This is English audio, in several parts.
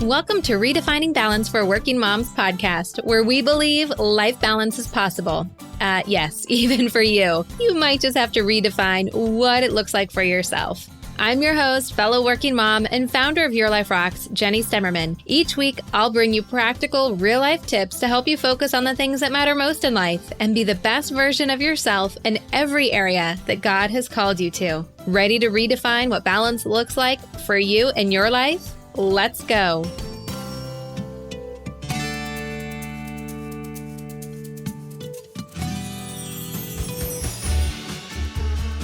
Welcome to Redefining Balance for Working Moms podcast, where we believe life balance is possible. Yes, even for you. You might just have to redefine what it looks like for yourself. I'm your host, fellow working mom, and founder of Your Life Rocks, Jenny Stemmerman. Each week, I'll bring you practical, real-life tips to help you focus on the things that matter most in life and be the best version of yourself in every area that God has called you to. Ready to redefine what balance looks like for you and your life? Let's go.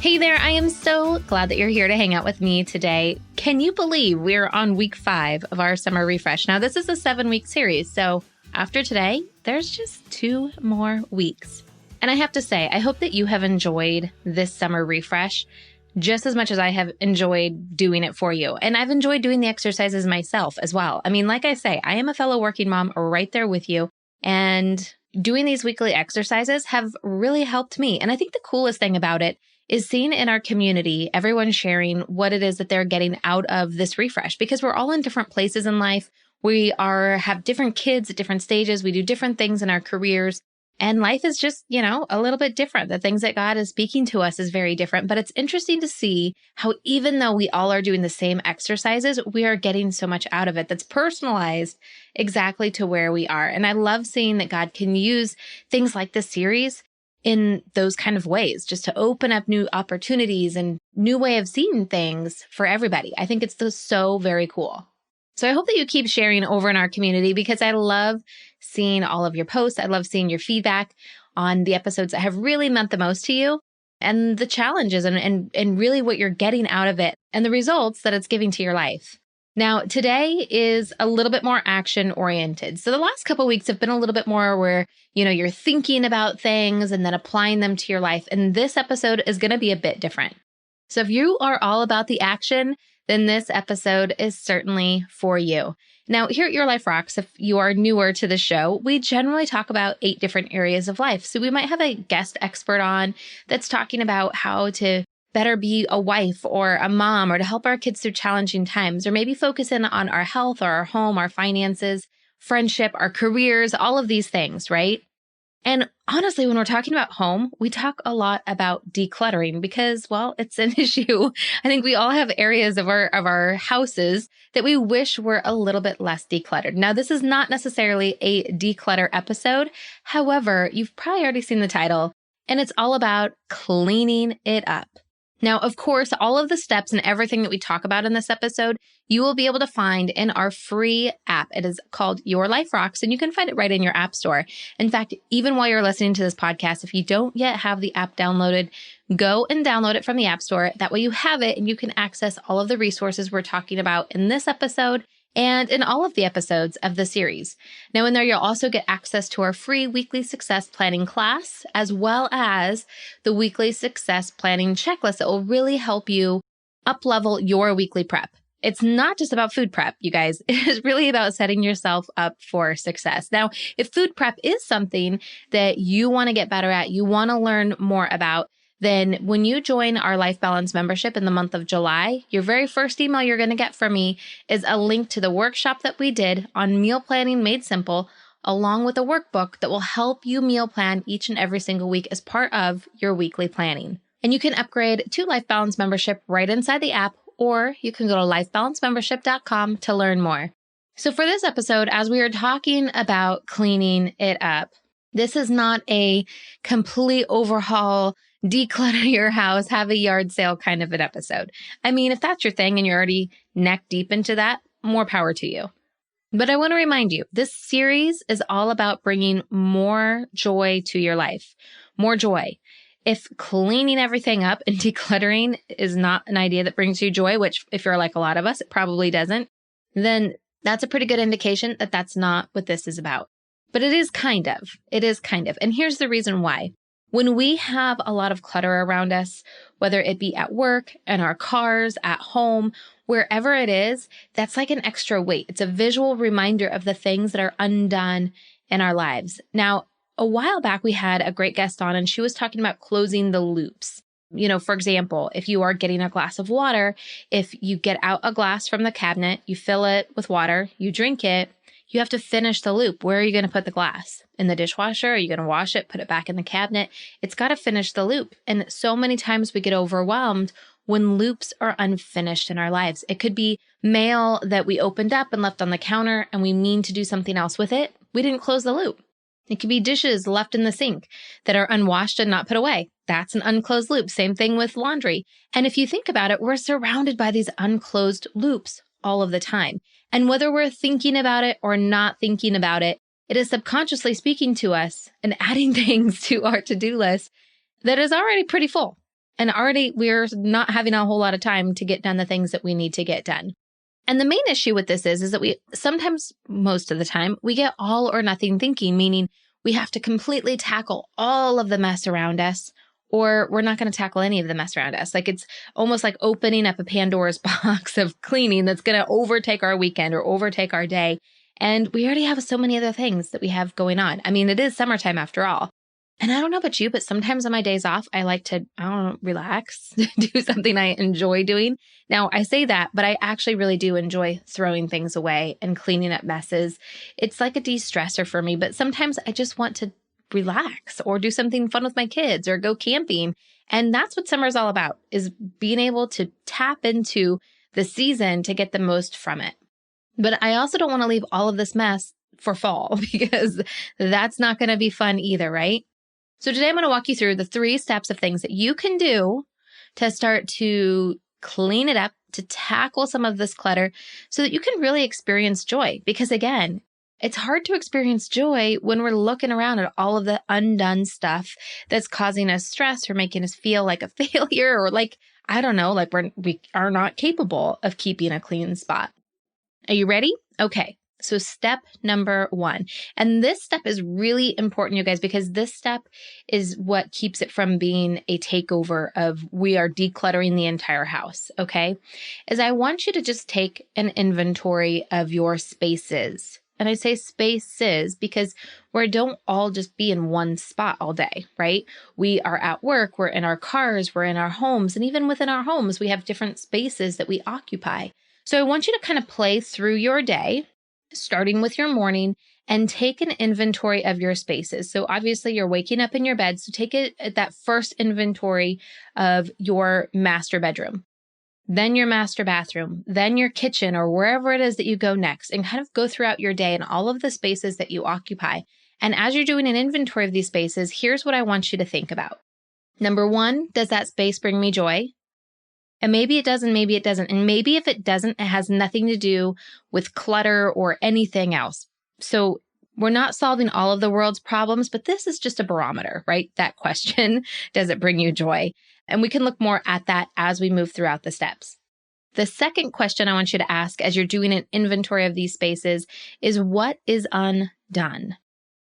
Hey there, I am so glad that you're here to hang out with me today. Can you believe we're on week 5 of our summer refresh? Now, this is a 7-week series, so after today, there's just 2 more weeks. And I have to say, I hope that you have enjoyed this summer refresh just as much as I have enjoyed doing it for you. And I've enjoyed doing the exercises myself as well. I mean, like I say, I am a fellow working mom right there with you. And doing these weekly exercises have really helped me. And I think the coolest thing about it is seeing in our community, everyone sharing what it is that they're getting out of this refresh, because we're all in different places in life. We have different kids at different stages. We do different things in our careers. And life is just, a little bit different. The things that God is speaking to us is very different. But it's interesting to see how even though we all are doing the same exercises, we are getting so much out of it that's personalized exactly to where we are. And I love seeing that God can use things like this series in those kind of ways, just to open up new opportunities and new way of seeing things for everybody. I think it's just so very cool. So I hope that you keep sharing over in our community, because I love seeing all of your posts. I love seeing your feedback on the episodes that have really meant the most to you, and the challenges and really what you're getting out of it and the results that it's giving to your life. Now, today is a little bit more action oriented. So the last couple of weeks have been a little bit more where, you're thinking about things and then applying them to your life. And this episode is going to be a bit different. So if you are all about the action, then this episode is certainly for you. Now, here at Your Life Rocks, if you are newer to the show, we generally talk about 8 different areas of life. So we might have a guest expert on that's talking about how to better be a wife or a mom, or to help our kids through challenging times, or maybe focus in on our health or our home, our finances, friendship, our careers, all of these things, right? And honestly, when we're talking about home, we talk a lot about decluttering because, well, it's an issue. I think we all have areas of our houses that we wish were a little bit less decluttered. Now, this is not necessarily a declutter episode. However, you've probably already seen the title, and it's all about cleaning it up. Now, of course, all of the steps and everything that we talk about in this episode, you will be able to find in our free app. It is called Your Life Rocks, and you can find it right in your app store. In fact, even while you're listening to this podcast, if you don't yet have the app downloaded, go and download it from the app store. That way you have it and you can access all of the resources we're talking about in this episode and in all of the episodes of the series. Now, in there, you'll also get access to our free weekly success planning class, as well as the weekly success planning checklist that will really help you up-level your weekly prep. It's not just about food prep, you guys. It is really about setting yourself up for success. Now, if food prep is something that you want to get better at, you want to learn more about, then when you join our Life Balance membership in the month of July, your very first email you're going to get from me is a link to the workshop that we did on meal planning made simple, along with a workbook that will help you meal plan each and every single week as part of your weekly planning. And you can upgrade to Life Balance membership right inside the app, or you can go to lifebalancemembership.com to learn more. So for this episode, as we are talking about cleaning it up, this is not a complete overhaul, declutter your house, have a yard sale kind of an episode. I mean, if that's your thing and you're already neck deep into that, more power to you. But I want to remind you, this series is all about bringing more joy to your life, more joy. If cleaning everything up and decluttering is not an idea that brings you joy, which if you're like a lot of us, it probably doesn't, then that's a pretty good indication that that's not what this is about. But it is kind of. And here's the reason why. When we have a lot of clutter around us, whether it be at work, in our cars, at home, wherever it is, that's like an extra weight. It's a visual reminder of the things that are undone in our lives. Now, a while back, we had a great guest on, and she was talking about closing the loops. For example, if you are getting a glass of water, if you get out a glass from the cabinet, you fill it with water, you drink it, you have to finish the loop. Where are you going to put the glass? In the dishwasher? Are you going to wash it, put it back in the cabinet? It's got to finish the loop. And so many times we get overwhelmed when loops are unfinished in our lives. It could be mail that we opened up and left on the counter and we mean to do something else with it. We didn't close the loop. It could be dishes left in the sink that are unwashed and not put away. That's an unclosed loop. Same thing with laundry. And if you think about it, we're surrounded by these unclosed loops all of the time. And whether we're thinking about it or not thinking about it, it is subconsciously speaking to us and adding things to our to-do list that is already pretty full. And already we're not having a whole lot of time to get done the things that we need to get done. And the main issue with this is that we sometimes, most of the time, we get all or nothing thinking, meaning we have to completely tackle all of the mess around us, or we're not going to tackle any of the mess around us. Like it's almost like opening up a Pandora's box of cleaning that's going to overtake our weekend or overtake our day. And we already have so many other things that we have going on. I mean, it is summertime after all. And I don't know about you, but sometimes on my days off, I like to, relax, do something I enjoy doing. Now, I say that, but I actually really do enjoy throwing things away and cleaning up messes. It's like a de-stressor for me, but sometimes I just want to relax or do something fun with my kids or go camping. And that's what summer is all about, is being able to tap into the season to get the most from it. But I also don't want to leave all of this mess for fall because that's not going to be fun either, right? So today I'm going to walk you through the 3 steps of things that you can do to start to clean it up, to tackle some of this clutter so that you can really experience joy. Because again, it's hard to experience joy when we're looking around at all of the undone stuff that's causing us stress or making us feel like a failure or like we are not capable of keeping a clean spot. Are you ready? Okay. So step number 1, and this step is really important, you guys, because this step is what keeps it from being a takeover of we are decluttering the entire house, okay? Is I want you to just take an inventory of your spaces. And I say spaces because we don't all just be in one spot all day, right? We are at work, we're in our cars, we're in our homes, and even within our homes, we have different spaces that we occupy. So I want you to kind of play through your day, starting with your morning, and take an inventory of your spaces. So obviously you're waking up in your bed. So take that first inventory of your master bedroom, then your master bathroom, then your kitchen or wherever it is that you go next, and kind of go throughout your day and all of the spaces that you occupy. And as you're doing an inventory of these spaces, here's what I want you to think about. Number 1, does that space bring me joy? And maybe it does, and maybe it doesn't. And maybe if it doesn't, it has nothing to do with clutter or anything else. So we're not solving all of the world's problems, but this is just a barometer, right? That question, does it bring you joy? And we can look more at that as we move throughout the steps. The second question I want you to ask as you're doing an inventory of these spaces is, what is undone?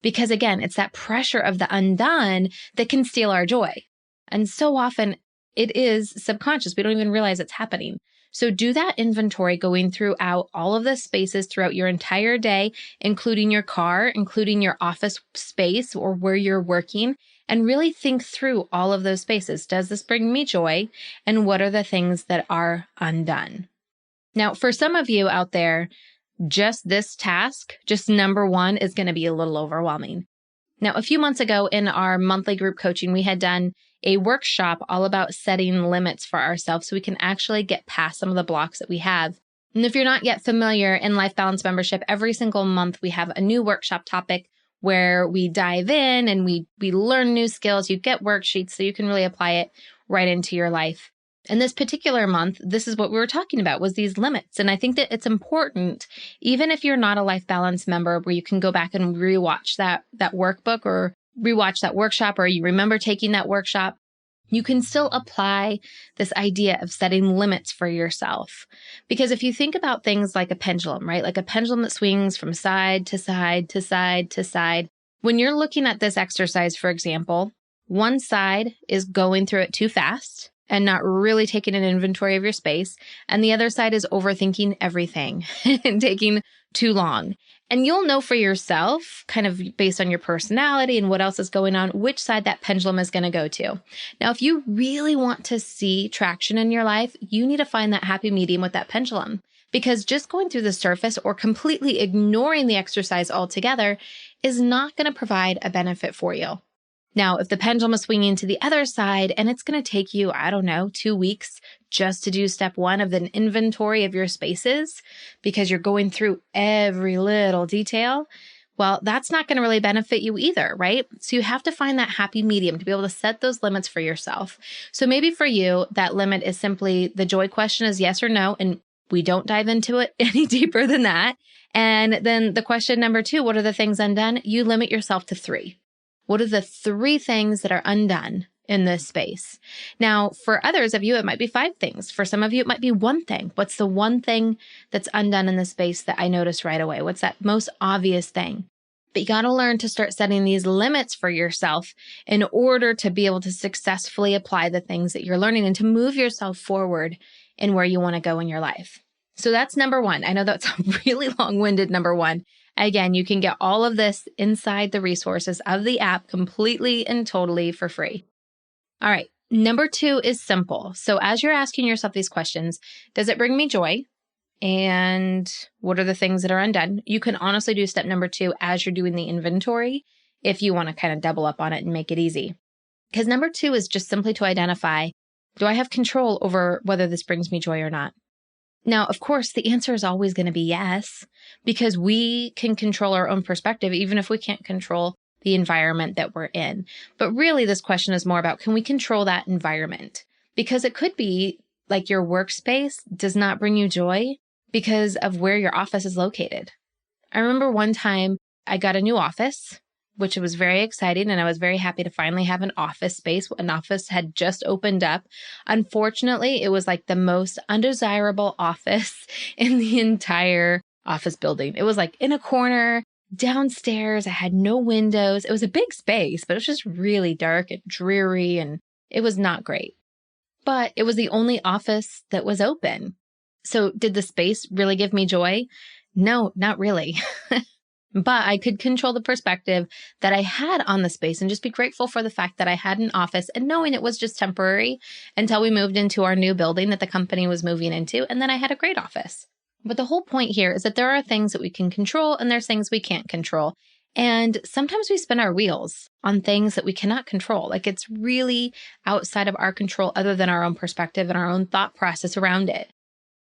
Because again, it's that pressure of the undone that can steal our joy. And so often it is subconscious. We don't even realize it's happening. So do that inventory going throughout all of the spaces throughout your entire day, including your car, including your office space or where you're working, and really think through all of those spaces. Does this bring me joy? And what are the things that are undone? Now, for some of you out there, just this task, just number 1, is going to be a little overwhelming. Now, a few months ago in our monthly group coaching, we had done a workshop all about setting limits for ourselves so we can actually get past some of the blocks that we have. And if you're not yet familiar, in Life Balance membership, every single month we have a new workshop topic where we dive in and we learn new skills. You get worksheets so you can really apply it right into your life. And this particular month, this is what we were talking about, was these limits. And I think that it's important, even if you're not a Life Balance member, where you can go back and rewatch that workbook or rewatch that workshop, or you remember taking that workshop, you can still apply this idea of setting limits for yourself. Because if you think about things like a pendulum, right? Like a pendulum that swings from side to side to side to side. When you're looking at this exercise, for example, one side is going through it too fast and not really taking an inventory of your space. And the other side is overthinking everything and taking too long. And you'll know for yourself, kind of based on your personality and what else is going on, which side that pendulum is going to go to. Now, if you really want to see traction in your life, you need to find that happy medium with that pendulum. Because just going through the surface or completely ignoring the exercise altogether is not going to provide a benefit for you. Now, if the pendulum is swinging to the other side and it's going to take you, 2 weeks just to do step 1 of an inventory of your spaces because you're going through every little detail, well, that's not going to really benefit you either, right? So you have to find that happy medium to be able to set those limits for yourself. So maybe for you, that limit is simply the joy question is yes or no, and we don't dive into it any deeper than that. And then the question number 2, what are the things undone? You limit yourself to 3. What are the 3 things that are undone in this space? Now, for others of you, it might be 5 things. For some of you, it might be 1 thing. What's the 1 thing that's undone in this space that I noticed right away? What's that most obvious thing? But you got to learn to start setting these limits for yourself in order to be able to successfully apply the things that you're learning and to move yourself forward in where you want to go in your life. So that's number 1. I know that's a really long-winded number 1. Again, you can get all of this inside the resources of the app completely and totally for free. All right. Number 2 is simple. So as you're asking yourself these questions, does it bring me joy? And what are the things that are undone? You can honestly do step number 2 as you're doing the inventory if you want to kind of double up on it and make it easy. Because number 2 is just simply to identify, do I have control over whether this brings me joy or not? Now, of course, the answer is always going to be yes, because we can control our own perspective, even if we can't control the environment that we're in. But really, this question is more about, can we control that environment? Because it could be like your workspace does not bring you joy because of where your office is located. I remember one time I got a new office, which was very exciting, and I was very happy to finally have an office space. An office had just opened up. Unfortunately, it was like the most undesirable office in the entire office building. It was like in a corner, downstairs. I had no windows. It was a big space, but it was just really dark and dreary, and it was not great. But it was the only office that was open. So did the space really give me joy? No, not really. But I could control the perspective that I had on the space and just be grateful for the fact that I had an office and knowing it was just temporary until we moved into our new building that the company was moving into. And then I had a great office. But the whole point here is that there are things that we can control and there's things we can't control. And sometimes we spin our wheels on things that we cannot control. Like it's really outside of our control other than our own perspective and our own thought process around it.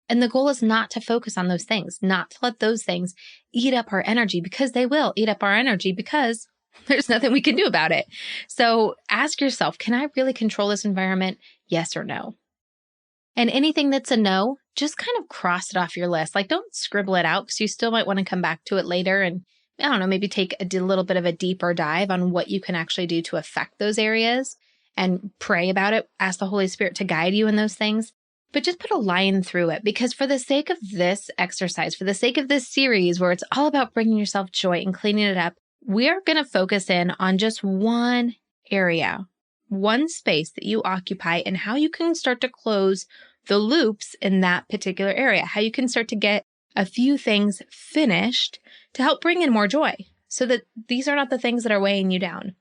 And the goal is not to focus on those things, not to let those things eat up our energy, because they will eat up our energy because there's nothing we can do about it. So ask yourself, can I really control this environment? Yes or no? And anything that's a no, just kind of cross it off your list. Like don't scribble it out because you still might want to come back to it later and maybe take a little bit of a deeper dive on what you can actually do to affect those areas and pray about it. Ask the Holy Spirit to guide you in those things. But just put a line through it, because for the sake of this exercise, for the sake of this series where it's all about bringing yourself joy and cleaning it up, we are going to focus in on just one area, one space that you occupy and how you can start to close the loops in that particular area, how you can start to get a few things finished to help bring in more joy so that these are not the things that are weighing you down.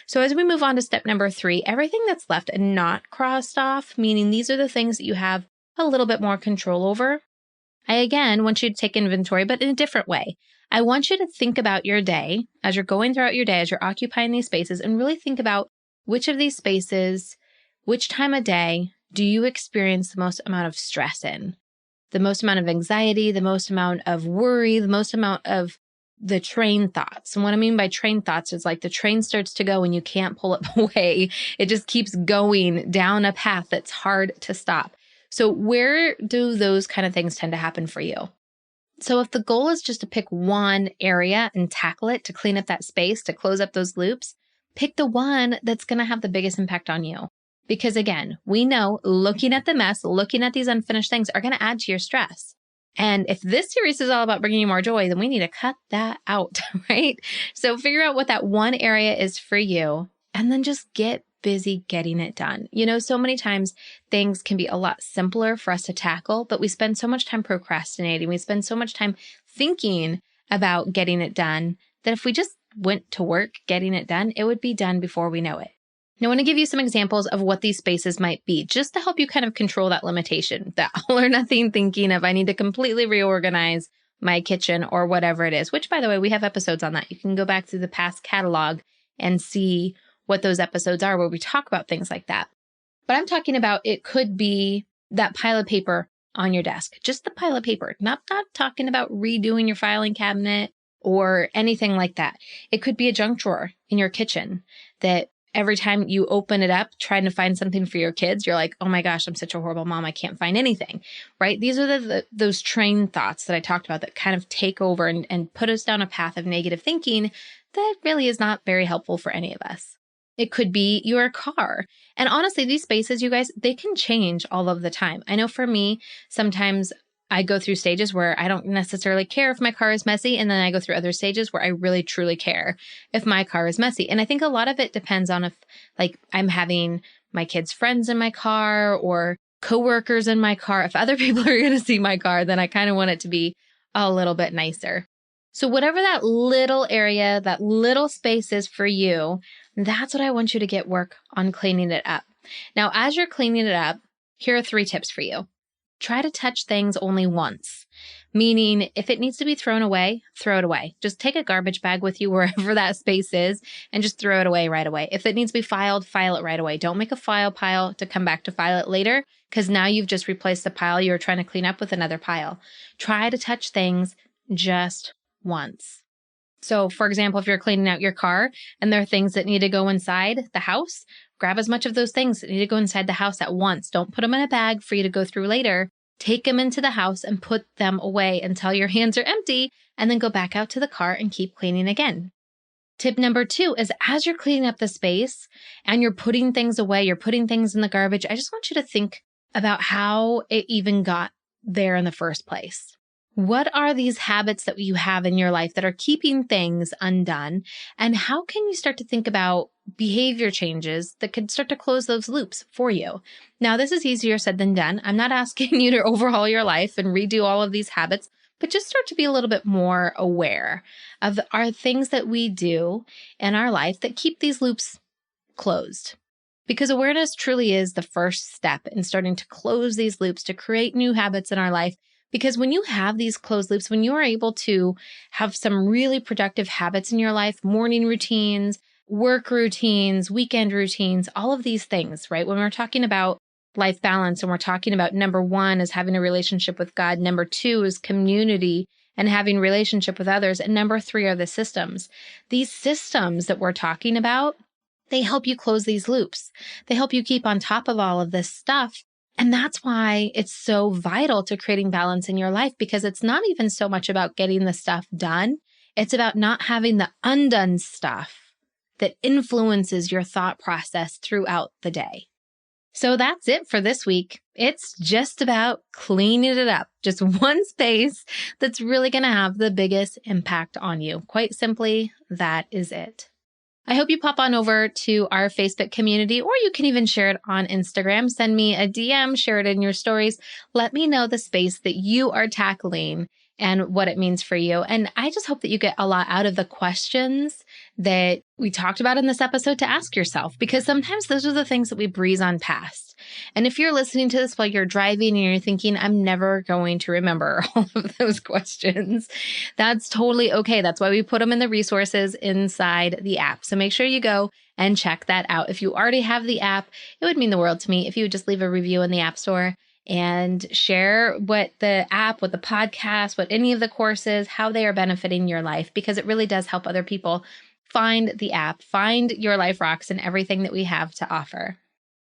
So as we move on to step number 3, everything that's left and not crossed off, meaning these are the things that you have a little bit more control over. I again want you to take inventory, but in a different way. I want you to think about your day as you're going throughout your day, as you're occupying these spaces, and really think about which of these spaces, which time of day do you experience the most amount of stress in, the most amount of anxiety, the most amount of worry, the most amount of the train thoughts. And what I mean by train thoughts is like the train starts to go and you can't pull it away. It just keeps going down a path that's hard to stop. So where do those kind of things tend to happen for you? So if the goal is just to pick one area and tackle it, to clean up that space, to close up those loops, pick the one that's going to have the biggest impact on you. Because again, we know looking at the mess, looking at these unfinished things are going to add to your stress. And if this series is all about bringing you more joy, then we need to cut that out, right? So figure out what that one area is for you and then just get busy getting it done. So many times things can be a lot simpler for us to tackle, but we spend so much time procrastinating. We spend so much time thinking about getting it done that if we just went to work getting it done, it would be done before we know it. Now, I want to give you some examples of what these spaces might be, just to help you kind of control that limitation, that all or nothing thinking of I need to completely reorganize my kitchen or whatever it is, which, by the way, we have episodes on that. You can go back through the past catalog and see what those episodes are where we talk about things like that. But I'm talking about it could be that pile of paper on your desk, just the pile of paper, not talking about redoing your filing cabinet or anything like that. It could be a junk drawer in your kitchen that every time you open it up, trying to find something for your kids, you're like, oh my gosh, I'm such a horrible mom. I can't find anything, right? These are those trained thoughts that I talked about that kind of take over and put us down a path of negative thinking that really is not very helpful for any of us. It could be your car. And honestly, these spaces, you guys, they can change all of the time. I know for me, sometimes I go through stages where I don't necessarily care if my car is messy. And then I go through other stages where I really, truly care if my car is messy. And I think a lot of it depends on if like I'm having my kids' friends in my car or coworkers in my car. If other people are going to see my car, then I kind of want it to be a little bit nicer. So whatever that little area, that little space is for you, that's what I want you to get work on cleaning it up. Now, as you're cleaning it up, here are 3 tips for you. Try to touch things only once, meaning if it needs to be thrown away, throw it away. Just take a garbage bag with you wherever that space is and just throw it away right away. If it needs to be filed, file it right away. Don't make a file pile to come back to file it later because now you've just replaced the pile you were trying to clean up with another pile. Try to touch things just once. So, for example, if you're cleaning out your car and there are things that need to go inside the house, grab as much of those things that need to go inside the house at once. Don't put them in a bag for you to go through later. Take them into the house and put them away until your hands are empty, and then go back out to the car and keep cleaning again. Tip number 2 is as you're cleaning up the space and you're putting things away, you're putting things in the garbage, I just want you to think about how it even got there in the first place. What are these habits that you have in your life that are keeping things undone? And how can you start to think about behavior changes that could start to close those loops for you? Now, this is easier said than done. I'm not asking you to overhaul your life and redo all of these habits, but just start to be a little bit more aware of our things that we do in our life that keep these loops closed. Because awareness truly is the first step in starting to close these loops, to create new habits in our life. Because when you have these closed loops, when you are able to have some really productive habits in your life, morning routines, work routines, weekend routines, all of these things, right? When we're talking about life balance and we're talking about number 1 is having a relationship with God, number 2 is community and having relationship with others, and number 3 are the systems. These systems that we're talking about, they help you close these loops. They help you keep on top of all of this stuff. And that's why it's so vital to creating balance in your life, because it's not even so much about getting the stuff done. It's about not having the undone stuff that influences your thought process throughout the day. So that's it for this week. It's just about cleaning it up. Just one space that's really going to have the biggest impact on you. Quite simply, that is it. I hope you pop on over to our Facebook community, or you can even share it on Instagram. Send me a DM, share it in your stories. Let me know the space that you are tackling and what it means for you. And I just hope that you get a lot out of the questions that we talked about in this episode to ask yourself, because sometimes those are the things that we breeze on past. And if you're listening to this while you're driving and you're thinking, I'm never going to remember all of those questions, that's totally okay. That's why we put them in the resources inside the app. So make sure you go and check that out. If you already have the app, it would mean the world to me if you would just leave a review in the App Store and share what the app, what the podcast, what any of the courses, how they are benefiting your life, because it really does help other people find the app, find Your Life Rocks and everything that we have to offer.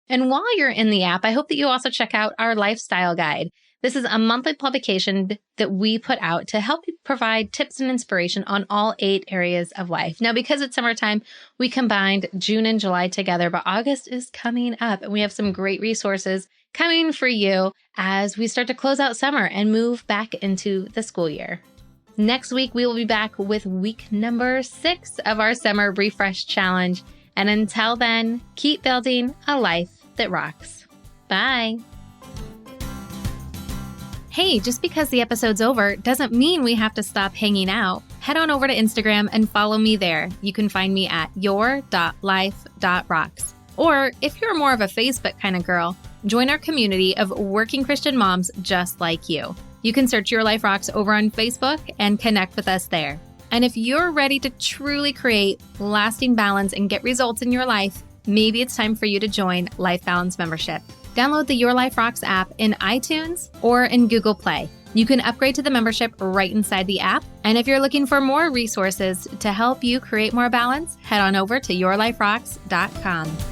And while you're in the app, I hope that you also check out our lifestyle guide. This is a monthly publication that we put out to help you provide tips and inspiration on all 8 areas of life. Now, because it's summertime, we combined June and July together, but August is coming up and we have some great resources coming for you as we start to close out summer and move back into the school year. Next week, we will be back with week number 6 of our Summer Refresh Challenge. And until then, keep building a life that rocks. Bye. Hey, just because the episode's over doesn't mean we have to stop hanging out. head on over to Instagram and follow me there. You can find me at your.life.rocks. Or if you're more of a Facebook kind of girl, join our community of working Christian moms just like you. You can search Your Life Rocks over on Facebook and connect with us there. And if you're ready to truly create lasting balance and get results in your life, maybe it's time for you to join Life Balance Membership. Download the Your Life Rocks app in iTunes or in Google Play. You can upgrade to the membership right inside the app. And if you're looking for more resources to help you create more balance, head on over to yourliferocks.com.